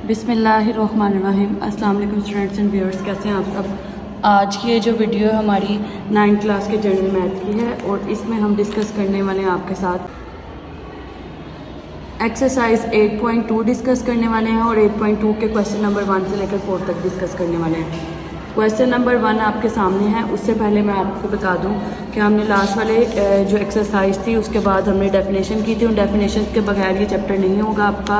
बिस्मिल्लाहिर्रहमानिर्रहीम। अस्सलाम वालेकुम स्टूडेंट्स एंड व्यूअर्स, कैसे हैं आप सब। आज की ये जो वीडियो है हमारी 9th क्लास के जनरल मैथ की है और इसमें हम डिस्कस करने वाले हैं आपके साथ एक्सरसाइज 8.2 डिस्कस करने वाले हैं और 8.2 के क्वेश्चन नंबर 1 से लेकर 4 तक डिस्कस करने वाले हैं। क्वेश्चन नंबर 1 आपके सामने है। उससे पहले मैं आपको बता दूं कि हमने लास्ट वाले जो एक्सरसाइज थी उसके बाद हमने डेफिनेशन की थी। उन डेफिनेशन के बगैर ये चैप्टर नहीं होगा आपका,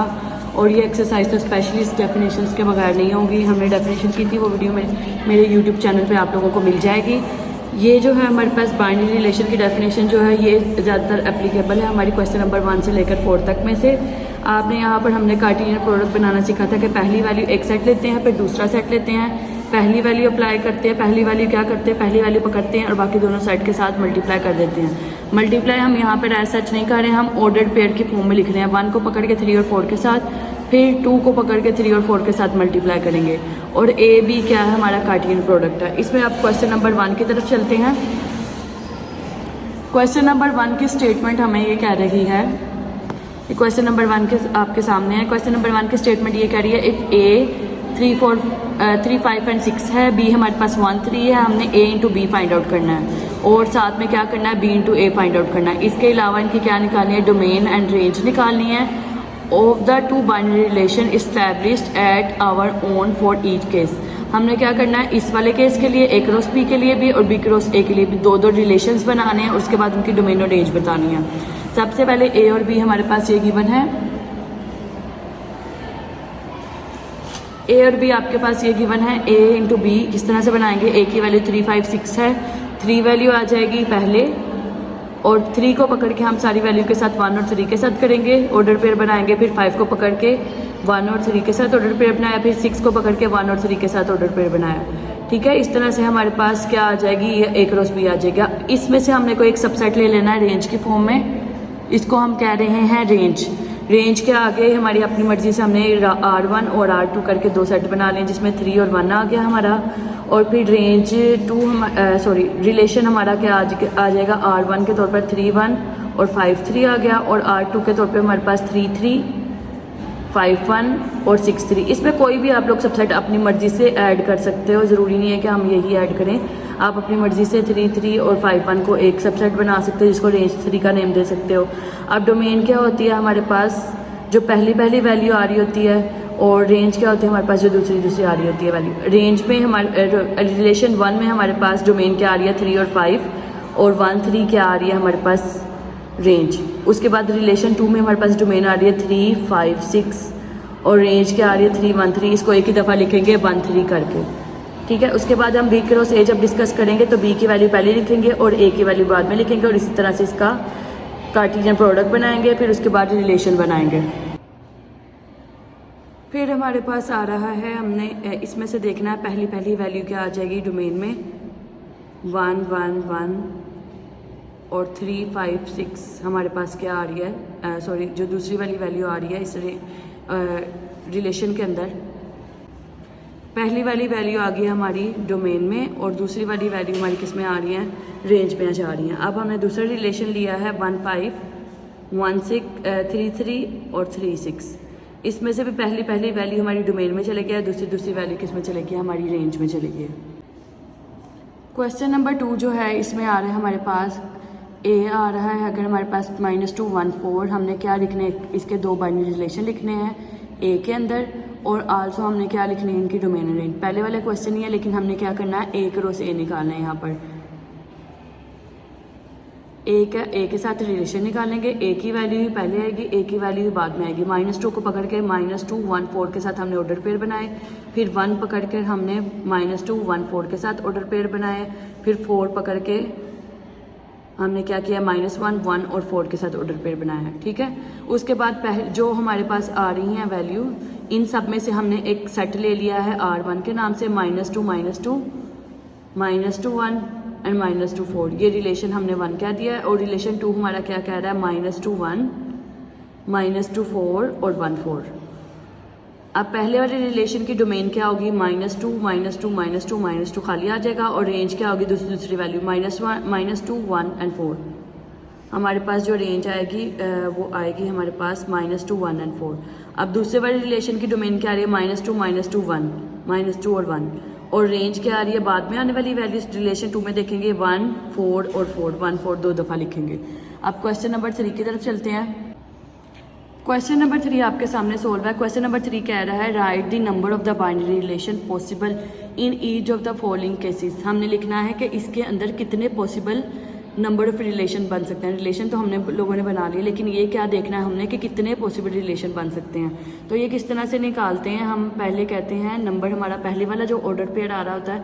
और ये एक्सरसाइज तो स्पेशलिस्ट डेफिनेशंस के बगैर नहीं होगी। हमने डेफिनेशन की थी, वो वीडियो में मेरे यूट्यूब चैनल पे आप लोगों को मिल जाएगी। ये जो है हमारे पास बाइनरी रिलेशन की डेफिनेशन जो है ये ज़्यादातर एप्लीकेबल है हमारी क्वेश्चन नंबर 1 से लेकर 4 तक में से। आपने यहाँ पर हमने कार्टेशियन प्रोडक्ट बनाना सीखा था कि पहली वैल्यू एक सेट लेते हैं, फिर दूसरा सेट लेते हैं, पहली वैल्यू अप्लाई करते हैं, पहली वैल्यू क्या करते हैं, पहली वैल्यू पकड़ते हैं और बाकी दोनों सेट के साथ मल्टीप्लाई कर देते हैं। मल्टीप्लाई हम यहाँ पर ऐसा सच नहीं कर रहे हैं, हम ऑर्डर्ड पेयर की फॉर्म में लिख रहे हैं। 1 को पकड़ के 3 और 4 के साथ, फिर 2 को पकड़ के 3 और 4 के साथ मल्टीप्लाई करेंगे। और ए बी क्या है, हमारा कार्टेशियन प्रोडक्ट है। इसमें आप क्वेश्चन नंबर 1 की तरफ चलते हैं। क्वेश्चन नंबर 1 की स्टेटमेंट हमें ये कह रही है, क्वेश्चन नंबर 1 के आपके सामने है। क्वेश्चन नंबर 1 की स्टेटमेंट ये कह रही है, इफ़ ए 3, 5 एंड 6 है, बी हमारे पास 1, 3 है, हमने ए इंटू बी फाइंड आउट करना है और साथ में क्या करना है, बी इंटू ए फाइंड आउट करना है। इसके अलावा इनकी क्या निकालनी है, डोमेन एंड रेंज निकालनी है of the two binary relation established at our own for each case. हमने क्या करना है, इस वाले केस के लिए ए क्रॉस बी के लिए भी और बी क्रॉस ए के लिए भी दो रिलेशंस बनाने हैं और उसके बाद उनकी डोमेन और रेंज बतानी है। सबसे पहले ए और बी हमारे पास ये गिवन है, ए और बी आपके पास ये गिवन है। ए इंटू बी किस तरह से बनाएंगे, ए की वैल्यू 3, 5, 6 है, 3 वैल्यू आ जाएगी पहले और 3 को पकड़ के हम सारी वैल्यू के साथ 1 और 3 के साथ करेंगे, ऑर्डर पेयर बनाएंगे। फिर 5 को पकड़ के 1 और 3 के साथ ऑर्डर पेयर बनाया, फिर 6 को पकड़ के 1 और 3 के साथ ऑर्डर पेयर बनाया। ठीक है, इस तरह से हमारे पास क्या आ जाएगी, ये ए क्रॉस बी आ जाएगा। इसमें से हमने कोई एक सबसेट ले लेना है रेंज की फॉर्म में, इसको हम कह रहे हैं रेंज। रेंज के आगे हमारी अपनी मर्जी से हमने R1 और R2 करके 2 सेट बना लें जिसमें 3 और 1 आ गया हमारा। और फिर रेंज 2 रिलेशन हमारा क्या आ जाएगा, R1 के तौर पर 3, 1 और 5, 3 आ गया और R2 के तौर पे हमारे पास 3, 3, 5, 1 और 6, 3। इसमें कोई भी आप लोग सबसेट अपनी मर्जी से ऐड कर सकते हो, ज़रूरी नहीं है कि हम यही ऐड करें। आप अपनी मर्जी से 3, 3 और 5, 1 को एक सबसेट बना सकते हो जिसको रेंज 3 का नेम दे सकते हो। अब डोमेन क्या होती है, हमारे पास जो पहली वैल्यू आ रही होती है और रेंज क्या होती है हमारे पास जो दूसरी आ रही होती है वैल्यू। रेंज में हमारे रिलेशन 1 में हमारे पास डोमेन क्या आ रही है 3 और 5 और 1, 3 क्या आ रही है हमारे पास रेंज। उसके बाद रिलेशन 2 में हमारे पास डोमेन आ रही है 3, 5, 6 और रेंज क्या आ रही है 3, 1, 3। इसको एक ही दफ़ा लिखेंगे 1, 3 करके। ठीक है, उसके बाद हम बी क्रॉस ए जब डिस्कस करेंगे तो बी की वैल्यू पहले लिखेंगे और ए की वैल्यू बाद में लिखेंगे और इसी तरह से इसका कार्टेशियन प्रोडक्ट बनाएंगे, फिर उसके बाद रिलेशन बनाएंगे। फिर हमारे पास आ रहा है, हमने इसमें से देखना है पहली वैल्यू क्या आ जाएगी डोमेन में, 1, 1, 1 और 3, 5, 6 हमारे पास क्या आ रही है, जो दूसरी वाली वैल्यू आ रही है इस रिलेशन के अंदर। पहली वाली वैल्यू आ गई हमारी डोमेन में और दूसरी वाली वैल्यू हमारी किस में आ रही है, रेंज में जा रही हैं। अब हमने दूसरा रिलेशन लिया है 1, 5, 1, 6, 3, 3 और 3, 6। इसमें से भी पहली वैल्यू हमारी डोमेन में चले गया, दूसरी वैल्यू किस में चले गई, हमारी रेंज में चले गई। क्वेश्चन नंबर 2 जो है इसमें आ रहा है हमारे पास ए आ रहा है। अगर हमारे पास -2, 1, 4, हमने क्या लिखने, इसके 2 बाइनरी रिलेशन लिखने हैं ए के अंदर और आल्सो हमने क्या लिखनी है, इनकी डोमेन रेंज। पहले वाला क्वेश्चन ही है लेकिन हमने क्या करना है, ए क्रॉस ए निकालना है। यहाँ पर ए के साथ रिलेशन निकालेंगे, ए की वैल्यू ही पहले आएगी, ए की वैल्यू ही बाद में आएगी। -2 को पकड़ के -2, 1, 4 के साथ हमने ऑर्डर पेयर बनाए, फिर 1 पकड़ कर हमने -2, 1, 4 के साथ ऑर्डर पेयर बनाए, फिर 4 पकड़ के हमने क्या किया, -1, 1 और 4 के साथ ऑर्डर पेयर बनाया है। ठीक है, उसके बाद जो हमारे पास आ रही हैं वैल्यू, इन सब में से हमने एक सेट ले लिया है R1 के नाम से, -2, -2, -2, 1 एंड -2, 4। ये रिलेशन हमने 1 कह दिया है और रिलेशन 2 हमारा क्या कह रहा है, -2, 1, -2, 4 और 1, 4। अब पहले वाले रिलेशन की डोमेन क्या होगी, -2, -2, -2, -2 खाली आ जाएगा और रेंज क्या होगी दूसरी वैल्यू, -2, 1 एंड 4। हमारे पास जो रेंज आएगी वो आएगी हमारे पास -2, 1 और 4। अब दूसरे वाले रिलेशन की डोमेन क्या आ रही है, -2, -2, 1, -2 और 1। और रेंज क्या आ रही है, बाद में आने वाली वैल्यूज रिलेशन 2 में देखेंगे 1, 4 और 4, 1, 4 2 दफ़ा लिखेंगे। अब क्वेश्चन नंबर 3 की तरफ चलते हैं। क्वेश्चन नंबर 3 आपके सामने सोल्व है। क्वेश्चन नंबर 3 कह रहा है right the number of the binary relation possible in each of the following cases. हमने लिखना है कि इसके अंदर कितने पॉसिबल नंबर ऑफ रिलेशन बन सकते हैं। रिलेशन तो हमने लोगों ने बना लिए, लेकिन ये क्या देखना है हमने कि कितने पॉसिबल रिलेशन बन सकते हैं। तो ये किस तरह से निकालते हैं, हम पहले कहते हैं नंबर हमारा पहले वाला जो ऑर्डर पेयर आ रहा होता है,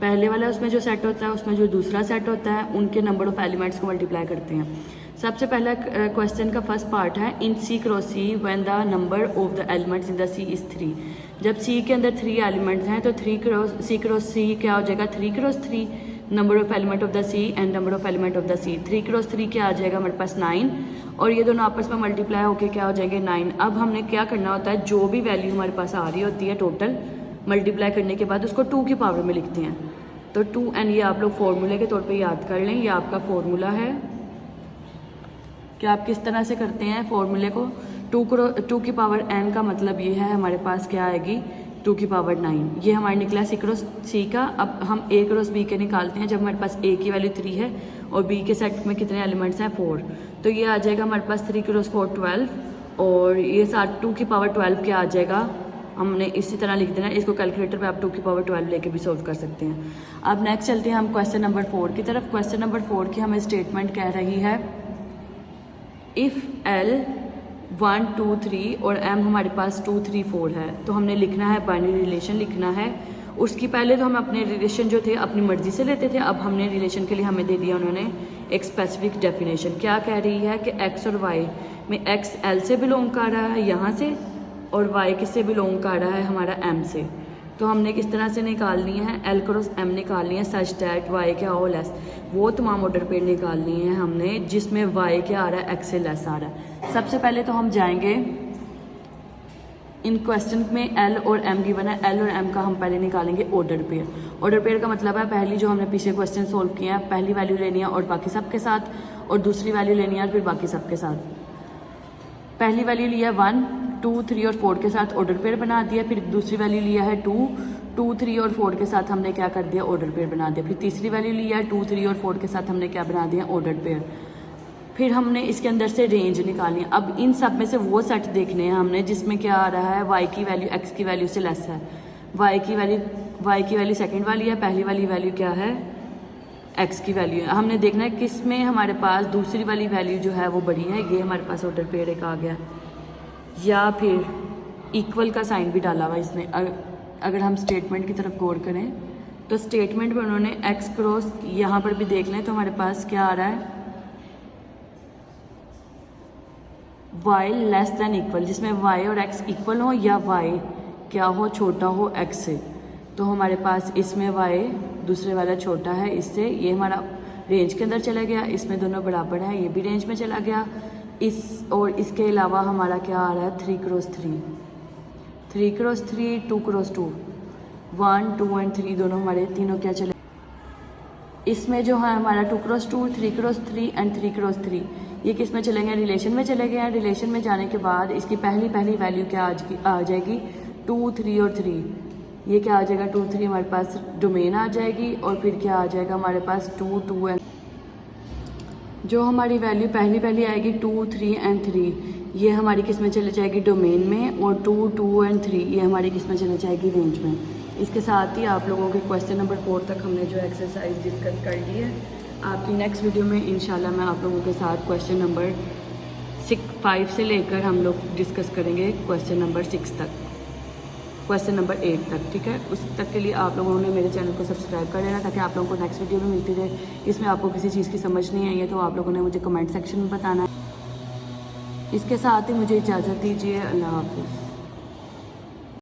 पहले वाला उसमें जो सेट होता है उसमें जो दूसरा सेट होता है उनके नंबर ऑफ एलिमेंट्स को मल्टीप्लाई करते हैं। सबसे पहला क्वेश्चन का फर्स्ट पार्ट है in C cross C when the number of the elements in the C is 3। जब सी के अंदर 3 एलिमेंट्स हैं तो सी क्रॉस सी क्या हो जाएगा, 3 cross 3 number of element of the C and number of element of the C. 3 cross 3 क्या आ जाएगा हमारे पास 9, और ये दोनों आपस में मल्टीप्लाई होकर क्या हो जाएंगे 9। अब हमने क्या करना होता है, जो भी वैल्यू हमारे पास आ रही होती है टोटल मल्टीप्लाई करने के बाद उसको 2 की पावर में लिखते हैं। तो 2 एंड ये आप लोग फॉर्मूले के तौर पे याद कर लें, ये आपका फॉर्मूला है कि आप किस तरह से करते हैं फॉर्मूले को। 2 की पावर n का मतलब ये है हमारे पास क्या आएगी 2 की पावर 9। ये हमारे निकला सी क्रॉस सी का। अब हम a क्रॉस b के निकालते हैं। जब हमारे पास a की वैल्यू 3 है और b के सेट में कितने एलिमेंट्स हैं 4, तो ये आ जाएगा हमारे पास 3 क्रॉस 4 12, और ये साथ 2 की पावर 12 क्या आ जाएगा, हमने इसी तरह लिख देना। इसको कैलकुलेटर पे आप 2 की पावर 12 लेके भी सोल्व कर सकते हैं। अब नेक्स्ट चलते हैं हम क्वेश्चन नंबर 4 की तरफ। क्वेश्चन नंबर 4 की हमें स्टेटमेंट कह रही है इफ़ L 1 2 3 और M हमारे पास 2 3 4 है, तो हमने लिखना है बाइनरी रिलेशन लिखना है। उसकी पहले तो हम अपने रिलेशन जो थे अपनी मर्जी से लेते थे, अब हमने रिलेशन के लिए हमें दे दिया उन्होंने एक स्पेसिफिक डेफिनेशन। क्या कह रही है कि x और y में x L से बिलोंग कर रहा है यहाँ से, और y किससे बिलोंग कर रहा है हमारा M से। तो हमने किस तरह से निकालनी है, L क्रॉस M निकालनी है सच डैट y क्या हो लेस। वो तमाम ऑर्डर पेयर निकालनी है हमने जिसमें y क्या आ रहा है x से लेस आ रहा है। सबसे पहले तो हम जाएंगे इन क्वेश्चन में L और M गिवन है, L और M का हम पहले निकालेंगे ऑर्डर पेयर। ऑर्डर पेयर का मतलब है पहली जो हमने पीछे क्वेश्चन सोल्व किया है पहली वैल्यू लेनी है और बाकी सब के साथ, और दूसरी वैल्यू लेनी है और फिर बाकी सब के साथ। पहली वैल्यू लिया 1 2 3 और 4 के साथ ऑर्डर पेयर बना दिया, फिर दूसरी वैल्यू लिया है 2 2 3 और 4 के साथ हमने क्या कर दिया ऑर्डर पेयर बना दिया, फिर तीसरी वैल्यू लिया है 2 3 और 4 के साथ हमने क्या बना दिया ऑर्डर पेयर। फिर हमने इसके अंदर से रेंज निकालनी है। अब इन सब में से वो सेट देखने हैं हमने जिसमें क्या आ रहा है y की वैल्यू x की वैल्यू से लेस है। y की वैल्यू सेकंड वाली है, पहली वाली वैल्यू क्या है x की वैल्यू है। हमने देखना है किस में हमारे पास दूसरी वाली वैल्यू जो है वो बड़ी है, ये हमारे पास ऑर्डर पेयर एक आ गया, या फिर इक्वल का साइन भी डाला हुआ इसमें। अगर हम स्टेटमेंट की तरफ गौर करें तो स्टेटमेंट में उन्होंने x क्रॉस यहाँ पर भी देख लें तो हमारे पास क्या आ रहा है y लेस देन इक्वल, जिसमें y और x इक्वल हो या y क्या हो छोटा हो x से। तो हमारे पास इसमें y दूसरे वाला छोटा है इससे, ये हमारा रेंज के अंदर चला गया, इसमें दोनों बराबर है, ये भी रेंज में चला गया। इस और इसके अलावा हमारा क्या आ रहा है 3 क्रॉस 3 3 क्रॉस 3 2 क्रॉस 2 1 2 एंड 3 दोनों हमारे तीनों क्या चले। इसमें जो है हमारा 2 क्रॉस 2 3 क्रॉस 3 एंड 3 क्रॉस 3 ये किस में चले गए रिलेशन में चले गए हैं। रिलेशन में जाने के बाद इसकी पहली वैल्यू क्या आ जाएगी 2 3 और 3, ये क्या आ जाएगा 2 3 हमारे पास डोमेन आ जाएगी, और फिर क्या आ जाएगा हमारे पास 2 2 एंड जो हमारी वैल्यू पहली आएगी 2 3 एंड 3 ये हमारी किस में चले जाएगी डोमेन में, और 2 2 एंड 3 ये हमारी किस में चले जाएगी रेंज में। इसके साथ ही आप लोगों के क्वेश्चन नंबर 4 तक हमने जो एक्सरसाइज डिस्कस कर ली है। आपकी नेक्स्ट वीडियो में इंशाल्लाह मैं आप लोगों के साथ क्वेश्चन नंबर 5 से लेकर हम लोग डिस्कस करेंगे क्वेश्चन नंबर 6 तक, क्वेश्चन नंबर 8 तक, ठीक है। उस तक के लिए आप लोगों ने मेरे चैनल को सब्सक्राइब कर लेना ताकि आप लोगों को नेक्स्ट वीडियो में मिलती रहे। इसमें आपको किसी चीज़ की समझ नहीं आई है तो आप लोगों ने मुझे कमेंट सेक्शन में बताना है। इसके साथ ही मुझे इजाज़त दीजिए, अल्लाह हाफिज़।